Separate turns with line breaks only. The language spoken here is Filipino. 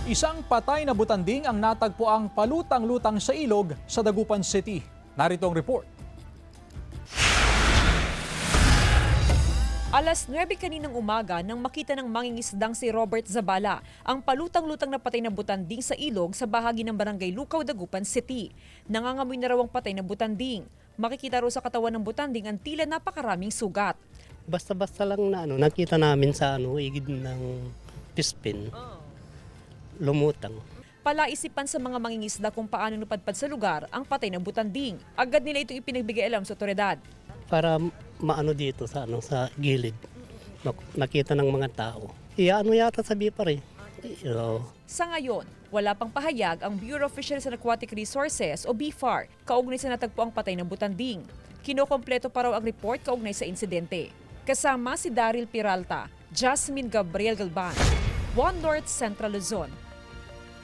Isang patay na butanding ang natagpuang palutang-lutang sa ilog sa Dagupan City. Narito ang report.
Alas 9 kaninang umaga nang makita ng mangingisdang si Robert Zabala ang palutang-lutang na patay na butanding sa ilog sa bahagi ng Barangay Lucaw, Dagupan City. Nangangamoy na raw ang patay na butanding. Makikita raw sa katawan ng butanding ang tila napakaraming sugat.
Basta-basta lang na nakita namin sa igid ng pispin. Lumutang.
Palaisipan sa mga mangingisda kung paano napadpad sa lugar ang patay na butanding. Agad nila itong ipinagbigay alam sa otoridad.
Para maano dito sa gilid. Nakita ng mga tao. Yata sa BIPAR eh.
Sa ngayon, wala pang pahayag ang Bureau of Fisheries and Aquatic Resources o BFAR kaugnay sa natagpuang patay na butanding. Kinokompleto pa raw ang report kaugnay sa insidente. Kasama si Daryl Peralta, Jasmine Gabriel Galban, One North Central Luzon.